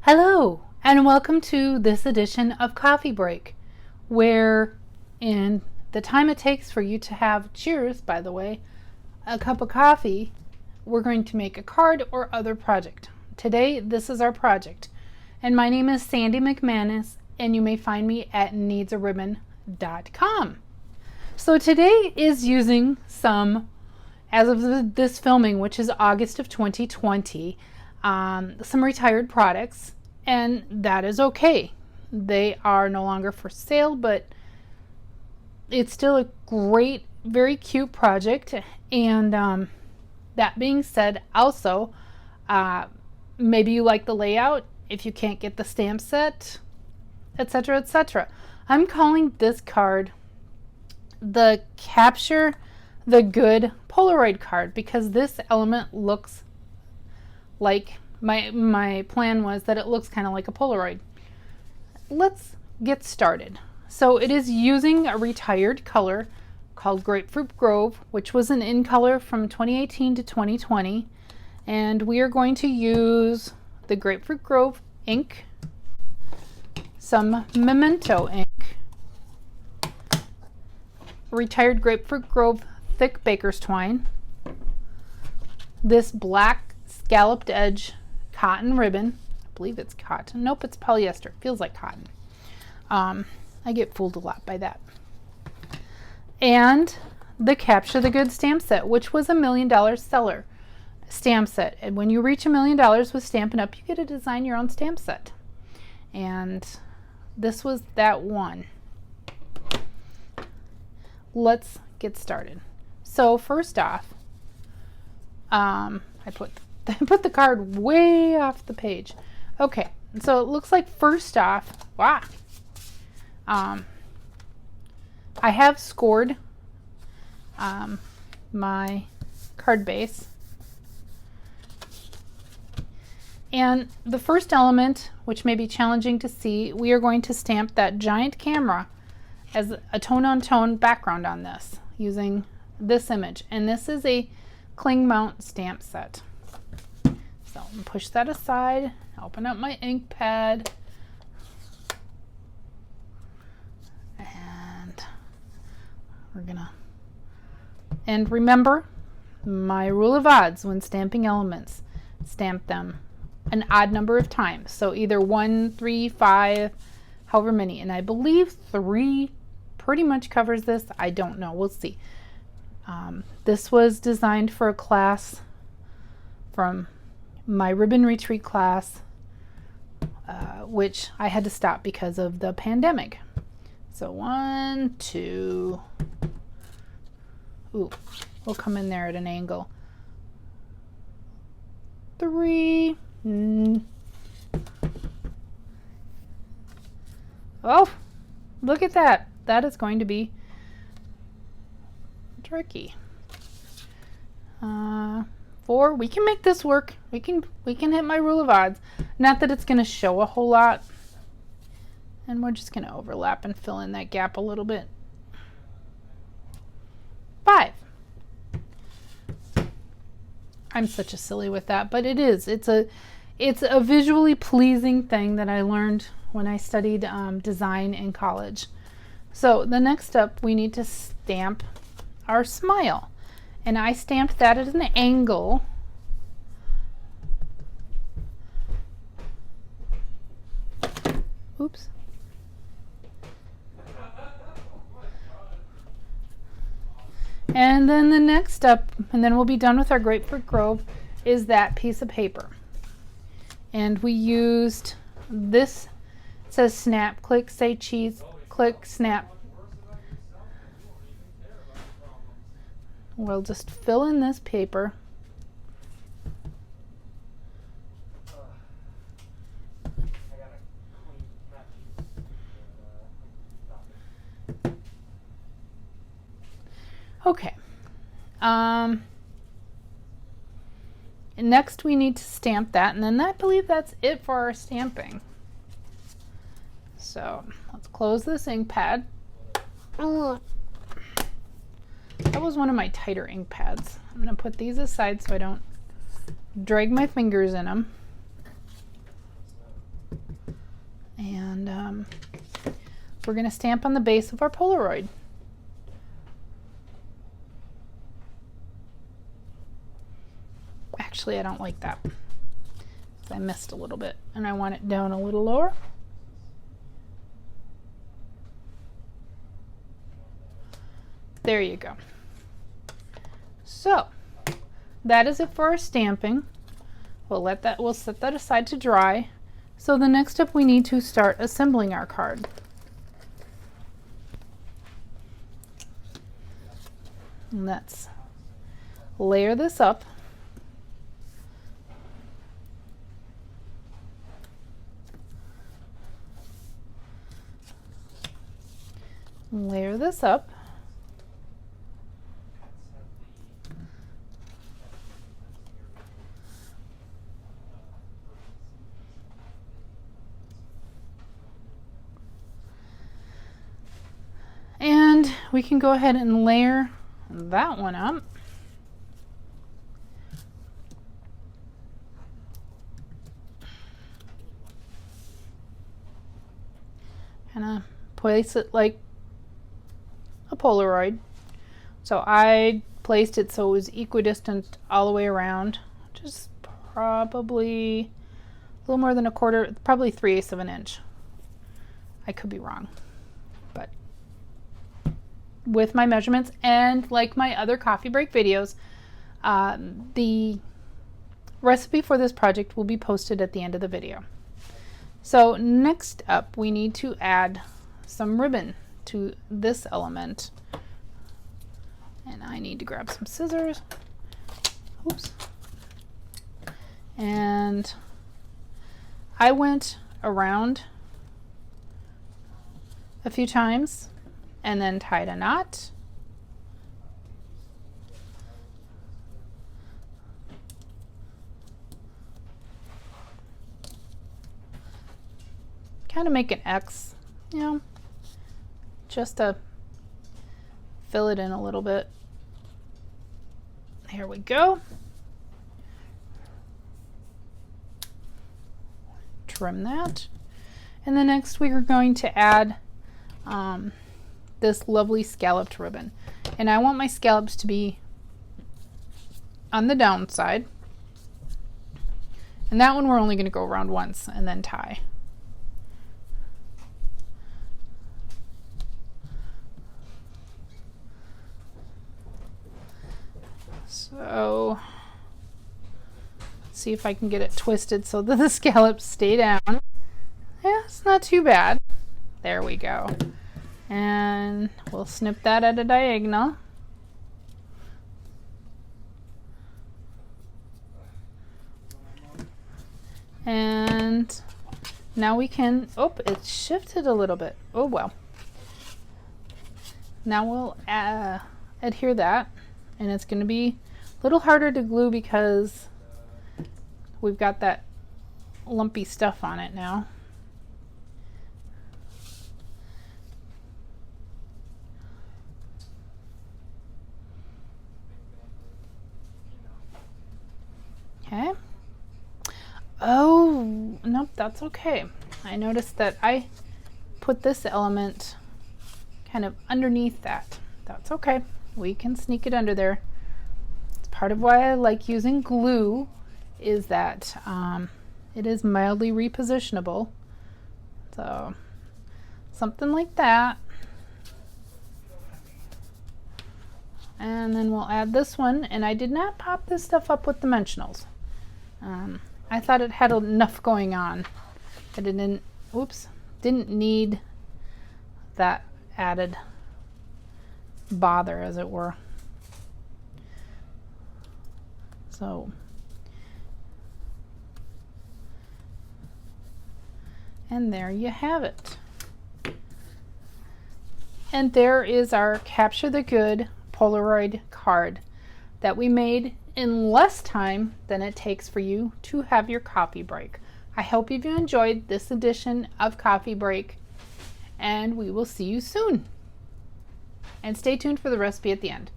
Hello, and welcome to this edition of Coffee Break, where in the time it takes for you to have, cheers by the way, a cup of coffee, we're going to make a card or other project. Today, this is our project, and my name is Sandy McManus, and you may find me at needsaribbon.com. So today is using some, as of this filming, which is August of 2020, some retired products, and that is okay. They are no longer for sale, but it's still a great, very cute project. And that being said, also, maybe you like the layout if you can't get the stamp set, etc., etc. I'm calling this card the Capture the Good Polaroid card because this element looks like, my plan was that it looks kind of like a Polaroid. Let's get started. So it is using a retired color called Grapefruit Grove, which was an in color from 2018 to 2020. And we are going to use the Grapefruit Grove ink, some Memento ink, retired Grapefruit Grove thick baker's twine, this black scalloped edge cotton ribbon. I believe it's cotton. Nope, it's polyester. Feels like cotton. I get fooled a lot by that. And the Capture the Good stamp set, which was $1 million seller stamp set. And when you reach $1 million with Stampin' Up, you get to design your own stamp set. And this was that one. Let's get started. So first off, I put the card way off the page. Okay, so it looks like first off, wow. I have scored my card base. And the first element, which may be challenging to see, we are going to stamp that giant camera as a tone-on-tone background on this using this image. And this is a cling mount stamp set. So I'm push that aside, open up my ink pad, and we're gonna, and remember my rule of odds when stamping elements, stamp them an odd number of times. So either 1, 3, 5, however many, and I believe 3 pretty much covers this. I don't know, we'll see. This was designed for a class from my ribbon retreat class, which I had to stop because of the pandemic. So 1, 2, ooh, we'll come in there at an angle. 3, oh, look at that. That is going to be tricky. 4, we can make this work. We can hit my rule of odds. Not that it's going to show a whole lot. And we're just going to overlap and fill in that gap a little bit. 5. I'm such a silly with that, but it is. It's a visually pleasing thing that I learned when I studied design in college. So the next up, we need to stamp our smile. And I stamped that at an angle. Oops. And then the next step, and then we'll be done with our Grapefruit Grove, is that piece of paper. And we used this, it says snap, click, say cheese, click, snap. We'll just fill in this paper. Okay. Next we need to stamp that, and then I believe that's it for our stamping. So let's close this ink pad. Ugh. That was one of my tighter ink pads. I'm going to put these aside so I don't drag my fingers in them. And we're going to stamp on the base of our Polaroid. Actually, I don't like that. I missed a little bit and I want it down a little lower. There you go. So that is it for our stamping. We'll set that aside to dry. So the next step, we need to start assembling our card. And let's layer this up. Layer this up. And we can go ahead and layer that one up. Kind of place it like a Polaroid. So I placed it so it was equidistant all the way around, just probably a little more than a quarter, probably 3/8 of an inch. I could be wrong, but with my measurements and like my other coffee break videos, the recipe for this project will be posted at the end of the video. So next up, we need to add some ribbon to this element. And I need to grab some scissors. Oops. And I went around a few times and then tied a knot. Kind of make an X, you know, just to fill it in a little bit. Here we go. Trim that. And then next we are going to add this lovely scalloped ribbon. And I want my scallops to be on the down side. And that one we're only going to go around once and then tie. So let's see if I can get it twisted so that the scallops stay down. Yeah, it's not too bad. There we go. And we'll snip that at a diagonal. And now we can, oh, it shifted a little bit. Oh well. Now we'll adhere that. And it's going to be a little harder to glue because we've got that lumpy stuff on it now. Okay. Oh, nope, that's okay. I noticed that I put this element kind of underneath that. That's okay. We can sneak it under there. It's part of why I like using glue, is that it is mildly repositionable. So something like that. And then we'll add this one, and I did not pop this stuff up with dimensionals. I thought it had enough going on. I didn't, oops, didn't need that added bother, as it were. So, and there you have it. And there is our Capture the Good Polaroid card that we made in less time than it takes for you to have your coffee break. I hope you've enjoyed this edition of Coffee Break, and we will see you soon. And stay tuned for the recipe at the end.